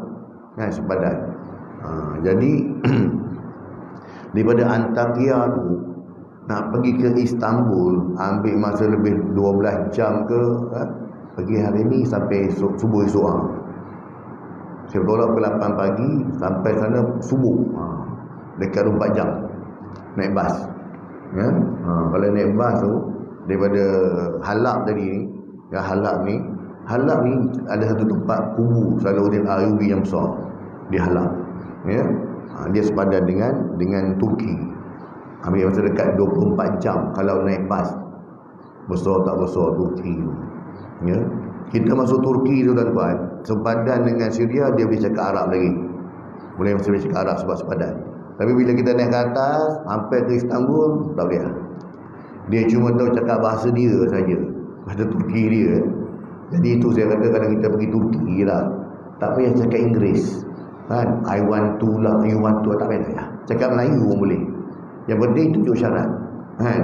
kan, sepadan. Jadi daripada Antakya tu nak pergi ke Istanbul ambil masa lebih 12 jam ke, pergi hari ni sampai subuh esok. Saya bertolak ke 8 pagi sampai sana subuh, dekat 4 jam naik bas ya. Kalau naik bas tu daripada Halab tadi ni, Halab ni ada satu tempat kubu Salahuddin Ayyubi yang besar di Halab ya. Dia sepadan dengan Turki. Ambil masa dekat 24 jam kalau naik bas. Besar tak besar Turki ya. Kita masuk Turki tu tuan-tuan, sepadan dengan Syria, dia boleh cakap Arab lagi. Boleh cakap Arab sebab sepadan. Tapi bila kita naik ke atas sampai ke Istanbul, tak boleh. Dia cuma tahu cakap bahasa dia saja, bahasa Turki dia. Jadi itu saya kata kalau kita pergi Turki lah, tak payah cakap Inggeris kan. I want to lah, you want to, tak payah. Cakap Melayu pun boleh. Yang penting tunjuk syarat kan.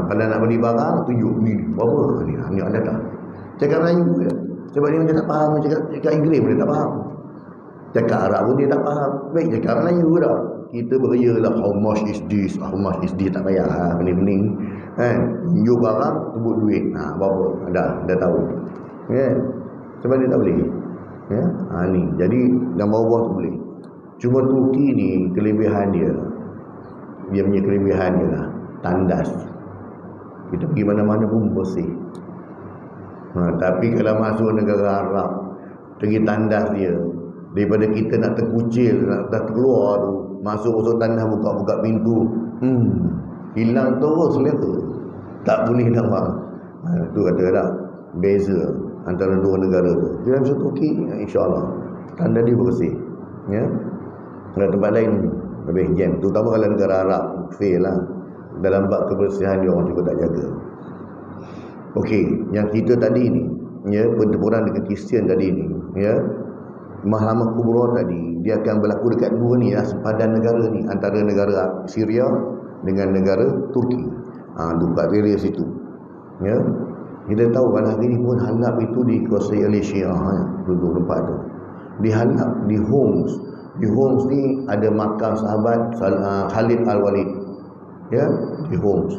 Kalau nak beli barang, tunjuk ni berapa ni ada tak. Cakap Melayu je. Sebab dia macam tak faham, cakap Inggeris pun dia tak faham, cakap Arab pun dia tak faham. Baik cakap Melayu dah. Kita beria lah, how much is this, how much is this, tak payah pening-pening kan. Tunjuk barang, sebut duit, berapa, dah tahu kan. Sebab dia tak boleh ya. Ni jadi yang bawah tu boleh. Cuma Turki ni kelebihan dia punya kelebihan dia lah, tandas. Kita pergi mana-mana pun bersih. Tapi kalau masuk negara Arab, pergi tandas dia, daripada kita nak terkucil, nak terkeluar tu, masuk tandas, buka pintu, hilang terus selera. Tak boleh nampak. Tu kata dah beza antara 2 negara tu. Dalam satu Turki, insya-Allah tanda dia bersih ya. Kalau tempat lain lebih jam, terutama kalau negara Arab fail lah dalam bab kebersihan, dia orang juga tak jaga. Okey, yang kita tadi ni ya, pertempuran dengan Kristian tadi ni ya, Mahkamah Kubra tadi, dia akan berlaku dekat 2 ni lah, sepadan negara ni, antara negara Syria dengan negara Turki. Dekat area situ ya. Kita tahu kan hari ni pun Halab itu dikuasai oleh Syiah ya, duduk tempat tu. Di Halab, di Homs ni ada makam sahabat Khalid Al-Walid ya, di Homs,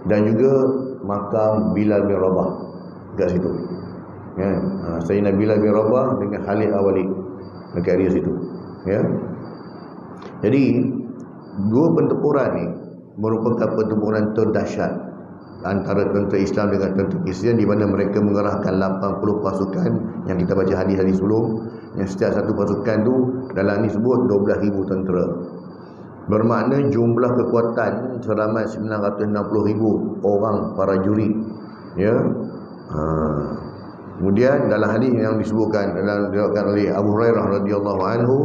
dan juga makam Bilal bin Rabah dekat situ ya. Sayyidina Bilal bin Rabah dengan Khalid Al-Walid dekat area situ ya. Jadi 2 pertempuran ni merupakan pertempuran terdahsyat antara tentera Islam dengan tentera Kristian, di mana mereka mengerahkan 80 pasukan yang kita baca hadis-hadis sebelum, yang setiap satu pasukan tu dalam ni sebut 12,000 tentera. Bermakna jumlah kekuatan seramai 960,000 orang para jurid ya. Kemudian dalam hadis yang disebutkan oleh Abu Hurairah radhiyallahu anhu,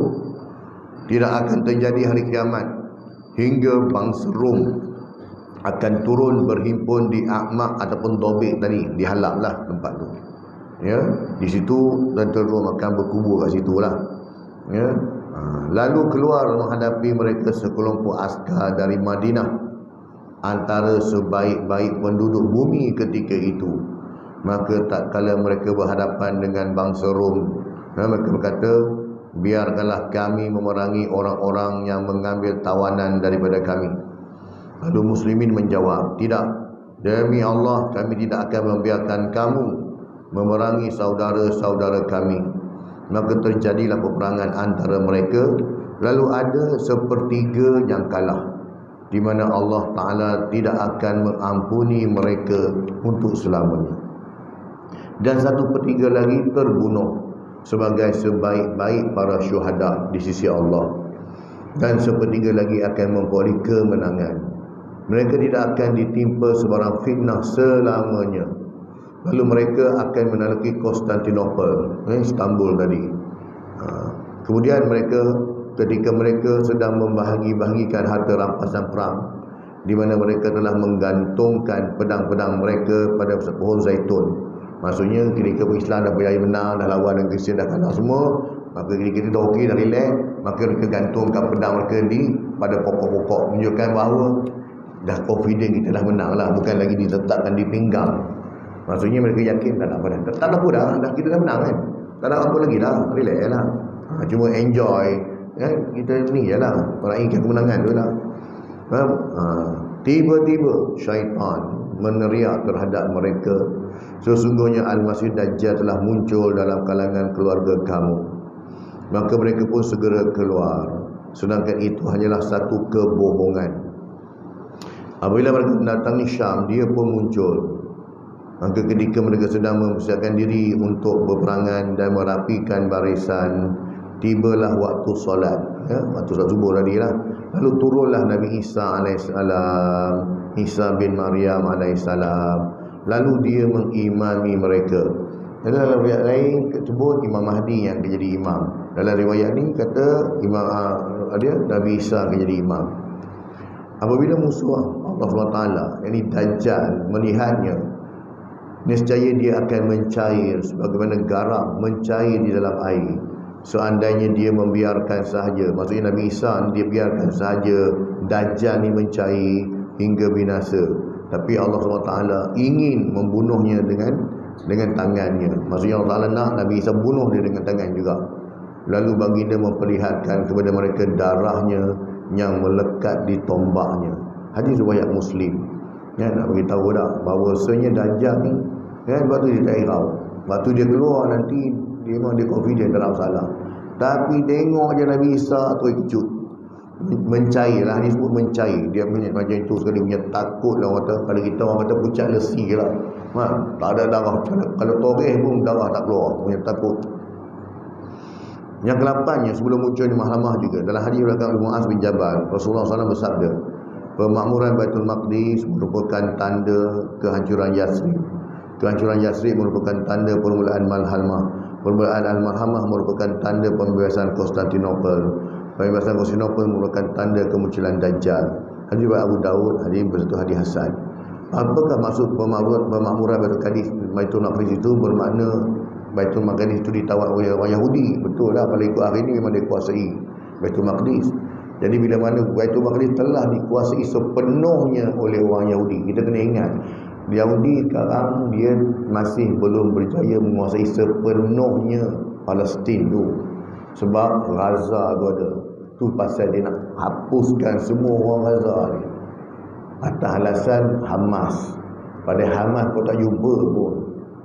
tidak akan terjadi hari kiamat hingga bangsa Rom akan turun berhimpun di A'maq ataupun Dobik tadi, dihalaklah tempat tu. Ya, di situ tentera Rom akan berkubur kat situlah. Ya. Lalu keluar menghadapi mereka sekelompok askar dari Madinah, antara sebaik-baik penduduk bumi ketika itu. Maka tak kala mereka berhadapan dengan bangsa Rom, mereka berkata, biarkanlah kami memerangi orang-orang yang mengambil tawanan daripada kami. Lalu muslimin menjawab, tidak, demi Allah kami tidak akan membiarkan kamu memerangi saudara-saudara kami. Maka terjadilah peperangan antara mereka. Lalu ada sepertiga yang kalah, di mana Allah Ta'ala tidak akan mengampuni mereka untuk selamanya. Dan 1/3 lagi terbunuh sebagai sebaik-baik para syuhada di sisi Allah. Dan 1/3 lagi akan memperoleh kemenangan. Mereka tidak akan ditimpa sebarang fitnah selamanya. Lalu mereka akan menaklukkan Konstantinopel, Istanbul tadi. Kemudian ketika mereka sedang membahagi-bahagikan harta rampasan perang, di mana mereka telah menggantungkan pedang-pedang mereka pada pohon zaitun. Maksudnya ketika Islam dah berjaya menang, dah lawan dengan Kristian, dah kalah semua, maka ketika dah okey, dah relax, maka mereka gantungkan pedang mereka pada pokok-pokok, menunjukkan bahawa dah confident kita dah menang lah, bukan lagi diletakkan di pinggang. Maksudnya mereka yakin tak ada apa dah. Tak ada apa dah, kita dah menang kan. Tak ada apa lagi dah, relax lah. Cuma enjoy kan, kita ni je lah, meraihkan kemenangan tu lah. Tiba-tiba syaitan meneriak terhadap mereka, sesungguhnya Al-Masih Dajjal telah muncul dalam kalangan keluarga kamu. Maka mereka pun segera keluar, sedangkan itu hanyalah satu kebohongan. Apabila mereka mendatangi Syam, dia pun muncul. Maka ketika mereka sedang mempersiapkan diri untuk berperangan dan merapikan barisan, tibalah waktu solat, waktu solat subuh tadi lah. Lalu turunlah Nabi Isa AS, Isa bin Maryam AS. Lalu dia mengimami mereka. Dalam riwayat lain sebut Imam Mahdi yang akan jadi imam. Dalam riwayat ni kata Nabi Isa akan jadi imam. Apabila musuh Allah SWT, yakni Dajjal, melihatnya, nescaya dia akan mencair sebagaimana garam mencair di dalam air. Seandainya dia membiarkan sahaja, maksudnya Nabi Isa dia biarkan sahaja Dajjal ni mencair hingga binasa, tapi Allah SWT ingin membunuhnya dengan tangannya. Maksudnya Allah Ta'ala nak Nabi Isa bunuh dia dengan tangan juga. Lalu baginda memperlihatkan kepada mereka darahnya yang melekat di tombaknya. Hadis riwayat Muslim. Nak beritahu dah bahawasanya Dajjal ni waktu dia tak hirau, waktu dia keluar nanti dia memang dia confident, tak ada masalah. Tapi tengok je Nabi Isa tu kejut, mencair lah, dia sebut mencair. Dia punya macam itu sekali, punya takut lah orang kata. Kalau kita orang kata pucat lesi lah, tak ada darah. Kalau toreh pun darah tak keluar, punya takut. Yang ke-8nya, sebelum munculnya mahkamah juga, dalam hadis riwayat Muaz bin Jabal, Rasulullah SAW bersabda, pemakmuran Baitul Maqdis merupakan tanda kehancuran Yathrib. Kehancuran Yathrib merupakan tanda permulaan Malhamah. Permulaan Al-Malhamah merupakan tanda pembebasan Konstantinopel. Pembebasan Konstantinopel merupakan tanda kemunculan Dajjal. Hadis riwayat Abu Daud, hadis bersatu hadis hasan. Apakah maksud pemakmuran Baitul Maqdis itu? Bermakna Baitul Maqdis itu ditawar oleh orang Yahudi. Betul lah, kalau ikut hari ini memang dia kuasai Baitul Maqdis. Jadi bila mana Baitul Maqdis telah dikuasai sepenuhnya oleh orang Yahudi, kita kena ingat, Yahudi sekarang dia masih belum berjaya menguasai sepenuhnya Palestin tu. Sebab Gaza tu ada. Tu pasal dia nak hapuskan semua orang Gaza ni, atas alasan Hamas. Pada Hamas kau tak jumpa pun,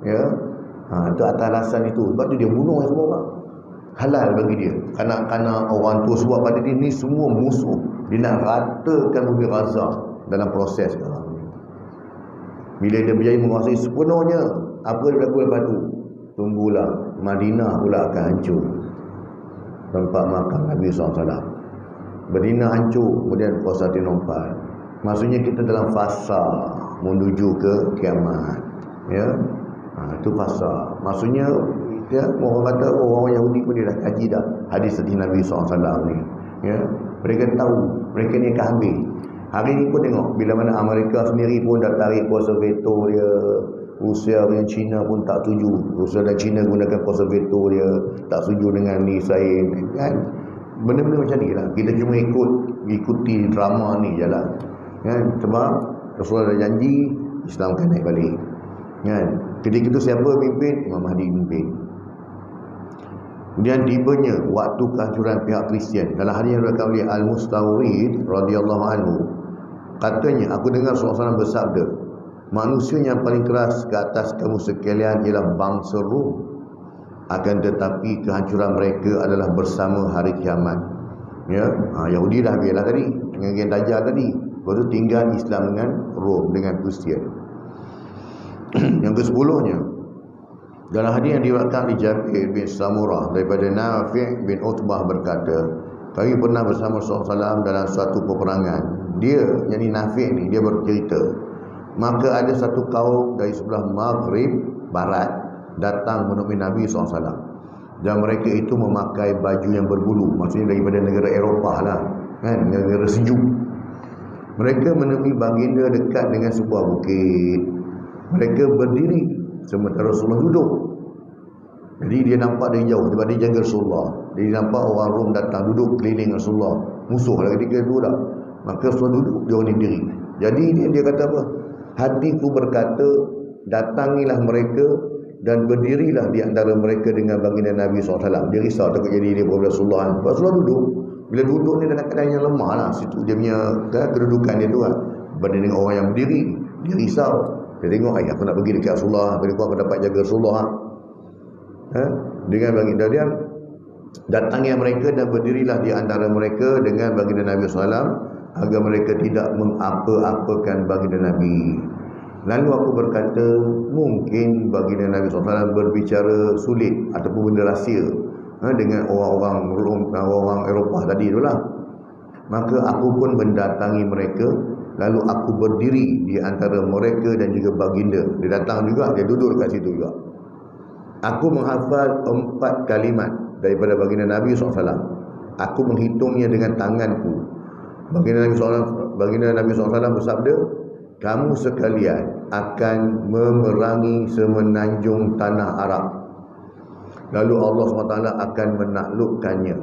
ya. Itu atas alasan itu. Sebab tu dia bunuh semua orang. Halal bagi dia. Kanak-kanak orang tu, sebab pada dia ni semua musuh. Dia nak ratakan bumi Gaza dalam proses sekarang. Bila dia berjaya menguasai sepenuhnya, apa dia berlaku lepas tu? Tunggulah, Madinah pula akan hancur, tempat makam Nabi SAW. Madinah hancur, kemudian Konstantinopel. Maksudnya kita dalam fasa menuju ke kiamat, ya. Itu fasar. Maksudnya orang kata orang Yahudi pun dia dah kaji dah hadis Nabi SAW ni. Ya, mereka tahu, mereka ni akan habis. Hari ni pun tengok, bila mana Amerika sendiri pun dah tarik kuasa veto dia, Rusia dengan China pun tak setuju. Rusia dan China gunakan kuasa veto dia, tak setuju dengan Israel kan. Benda-benda macam ni lah. Kita cuma ikuti drama ni je lah kan. Sebab Rasulullah dah janji Islam akan naik balik kan. Ketika itu siapa pimpin? Imam Mahdi pimpin. Kemudian tibanya waktu kehancuran pihak Kristian. Dalam hadis yang diriwayatkan oleh Al-Mustawrid radhiyallahu anhu, katanya, aku dengar Rasulullah SAW bersabda, manusia yang paling keras ke atas kamu sekalian ialah bangsa Rom. Akan tetapi kehancuran mereka adalah bersama hari kiamat. Ya, Yahudi dah habis lah tadi dengan geng Dajjal tadi. Baru tinggal Islam dengan Rom, dengan Kristian. Yang ke-10-nya, dalam hadis yang diriwayatkan oleh Jabir bin Samurah daripada Nafi' bin Utbah berkata, kami pernah bersama Rasulullah SAW dalam suatu peperangan. Dia, yakni Nafi' ni, dia bercerita, maka ada satu kaum dari sebelah Maghrib Barat datang menemui Nabi SAW, dan mereka itu memakai baju yang berbulu. Maksudnya daripada negara Eropah lah kan, negara sejuk. Mereka menemui baginda dekat dengan sebuah bukit. Mereka berdiri sementara Rasulullah duduk. Jadi dia nampak dari jauh, sebab dia jaga Rasulullah. Dia nampak orang Rom datang duduk keliling Rasulullah. Musuh lah ketika itu dah. Maka Rasulullah duduk, dia orang diri. Jadi dia kata apa? Hatiku berkata, datangilah mereka dan berdirilah di antara mereka dengan baginda Nabi SAW. Dia risau takut jadi dia berbeza Rasulullah. Rasulullah duduk. Bila duduk ni dalam keadaan yang lemah lah. Situ dia punya kedudukan dia tu kan. Berbanding dengan orang yang berdiri. Dia risau. Dia tengok, aku nak pergi dekat Rasulullah. Aku dapat jaga Rasulullah. Dengan baginda dia, datangilah mereka dan berdirilah di antara mereka dengan baginda Nabi SAW, agar mereka tidak mengapa-apakan baginda Nabi. Lalu aku berkata, mungkin baginda Nabi SAW berbicara sulit ataupun benda rahsia dengan orang-orang Rom, orang-orang Eropah tadi itulah. Maka aku pun mendatangi mereka, lalu aku berdiri di antara mereka dan juga baginda. Dia datang juga, dia duduk dekat situ juga. Aku menghafal 4 kalimat daripada baginda Nabi SAW. Aku menghitungnya dengan tanganku. Baginda Nabi SAW bersabda, kamu sekalian akan memerangi semenanjung tanah Arab. Lalu Allah SWT akan menaklukkannya.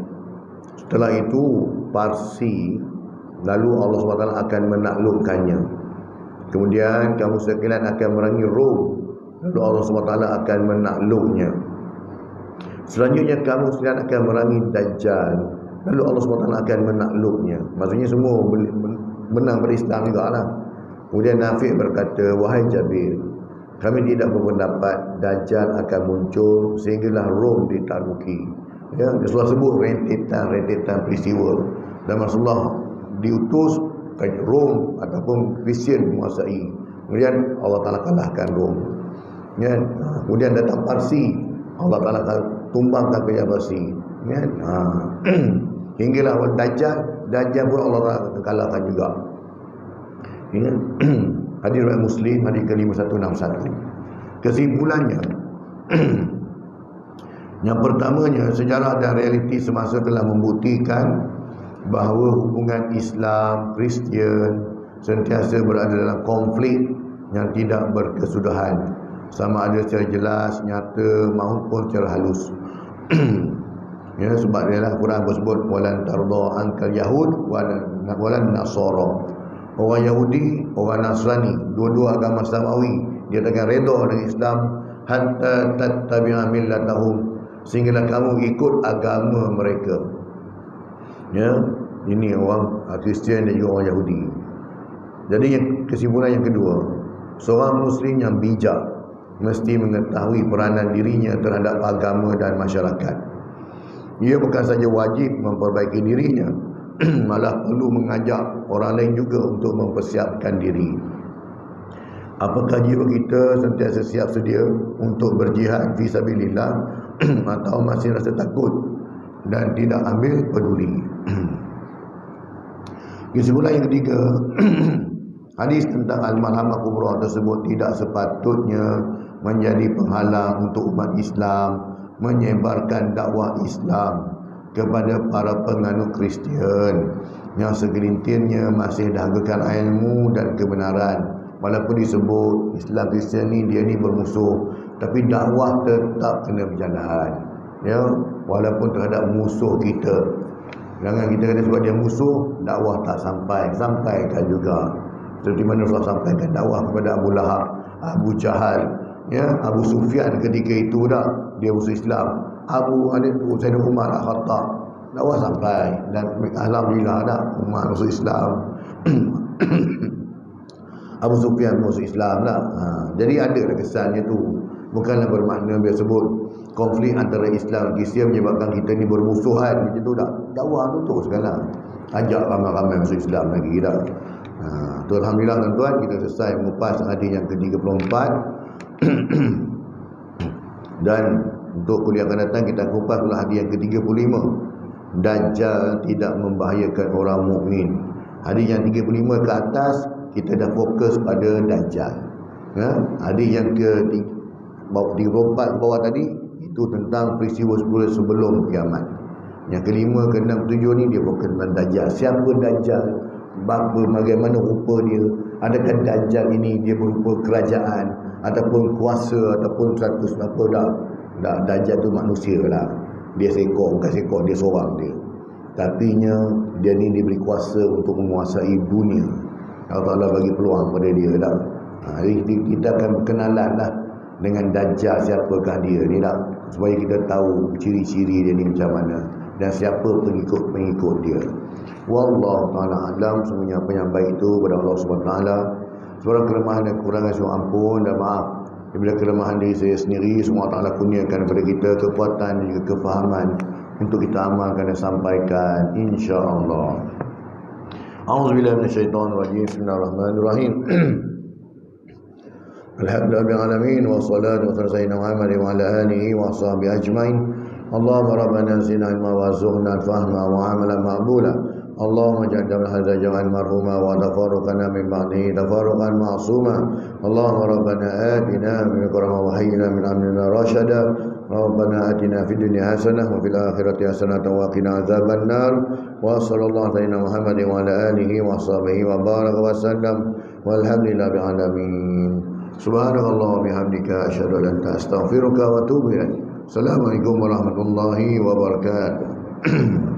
Setelah itu Parsi, lalu Allah SWT akan menaklukkannya. Kemudian kamu sekalian akan memerangi Rom, lalu Allah SWT akan menakluknya. Selanjutnya kamu sekalian akan memerangi Dajjal, lalu Allah SWT akan menakluknya. Maksudnya semua menang pada Islam juga lah. Kemudian Nafi' berkata, wahai Jabir, kami tidak berpendapat Dajjal akan muncul sehinggalah Rom ditakluki. Ya, Rasulullah sebut rentetan peristiwa, dan Rasulullah diutus ke Rom ataupun Kristian menguasai. Kemudian Allah Ta'ala kalahkan Rom. Ya, kemudian datang Parsi, Allah Ta'ala tumbangkan kerajaan Parsi. Ya, hinggalah Dajjal pun Allah Ta'ala kalahkan juga. Ya. Hadis riwayat Muslim, hadis ke-5161. Kesimpulannya, yang pertamanya, sejarah dan realiti semasa telah membuktikan bahawa hubungan Islam Kristian sentiasa berada dalam konflik yang tidak berkesudahan, sama ada secara jelas, nyata maupun secara halus. Ya, sebab dalam Quran bersebut walan tarda ankal yahud walan nasara. Orang Yahudi, orang Nasrani, dua-dua agama samawi, dia takkan redha dengan Islam hatta tattabi'a millatahum, sehinggalah kamu ikut agama mereka. Ya, ini orang Kristian dan juga orang Yahudi. Jadi kesimpulan yang kedua, seorang Muslim yang bijak mesti mengetahui peranan dirinya terhadap agama dan masyarakat. Ia bukan saja wajib memperbaiki dirinya, malah perlu mengajak orang lain juga untuk mempersiapkan diri. Apakah jiwa kita sentiasa siap sedia untuk berjihad fisabilillah atau masih rasa takut dan tidak ambil peduli? Kesimpulan yang ketiga, hadis tentang al-malhamah kubra tersebut tidak sepatutnya menjadi penghalang untuk umat Islam menyebarkan dakwah Islam kepada para penganut Kristian yang segelintirnya masih dahagakan ilmu dan kebenaran. Walaupun disebut Islam Kristian ni dia ni bermusuh, tapi dakwah tetap kena berjalan, ya, walaupun terhadap musuh kita. Jangan kita kata sebab dia musuh, dakwah tak sampaikan juga. Seperti mana Rasulullah sampaikan dakwah kepada Abu Lahab, Abu Jahal, ya, Abu Sufyan ketika itu dah dia musuh Islam. Sayyidina Umar Al-Khattab, dakwah sampai, dan alhamdulillah dah Umar musuh Islam. Abu Sufyan musuh Islam lah. Jadi ada kesannya tu. Bukanlah bermakna biar sebut konflik antara Islam dan Kristian menyebabkan kita ni bermusuhan macam tu dah. Dakwah tu terus sekali. Ajak ramai-ramai musuh Islam lagi dah. Tu alhamdulillah tuan-tuan, kita selesai mengupas hadis yang ke-34. Dan untuk kuliah akan datang kita kupas pula hadis yang ke-35. Dajjal tidak membahayakan orang mukmin. Hadis yang 35 ke atas kita dah fokus pada Dajjal. Hadis yang ke-34 ke bawah tadi itu tentang peristiwa sebelum kiamat. Yang kelima, ke-6, ke-7 ni dia fokus tentang Dajjal. Siapa Dajjal? Bagaimana rupa dia? Adakah Dajjal ini dia berupa kerajaan ataupun kuasa ataupun status apa dah? Dajjal tu manusia lah. Dia seekor, bukan seekor, dia seorang dia. Tapi dia ni diberi kuasa untuk menguasai dunia. Allah Ta'ala bagi peluang pada dia dah. Jadi kita akan berkenalan lah dengan Dajjal, siapakah dia ni dah, supaya kita tahu ciri-ciri dia ni macam mana dan siapa pengikut-pengikut dia. Wallahu ta'ala alam. Semuanya apa yang baik itu pada Allah Subhanahu wa taala. Sebarang kelemahan dan kekurangan saya ampun dan maaf. Bila kelemahan diri saya sendiri, semua Allah Ta'ala kurniakan kepada kita kekuatan dan juga kefahaman untuk kita amalkan dan sampaikan, insya-Allah. A'udzubillahi minasyaitonirrajim. Bismillahirrahmanirrahim. Alhamdulillahil alamin wassalatu wassalamu ala sayyidina Muhammad wa ala alihi wa sahbihi ajmain. Allahumma rabbana zidna ilma warzuqna fahma wa amalan maqbula. Allahumma ja'alna hadza jam'an marhuma wa tafarruqana min ba'dihi tafarruqan ma'suma. Allahumma rabbana atina min ladunka wa hayyina min amrina rashada. Rabbana atina fid dunya hasanah wa fil akhirati hasanah wa qina adzaban nar. Wa sallallahu alaihi Muhammad wa ala alihi wa sahbihi wa baraka wa sallam. Walhamdulillahil alamin. Subhanallah wa bihamdika asyhadu an la ilaha illa anta astaghfiruka wa atubu ilaik. Assalamualaikum warahmatullahi wabarakatuh.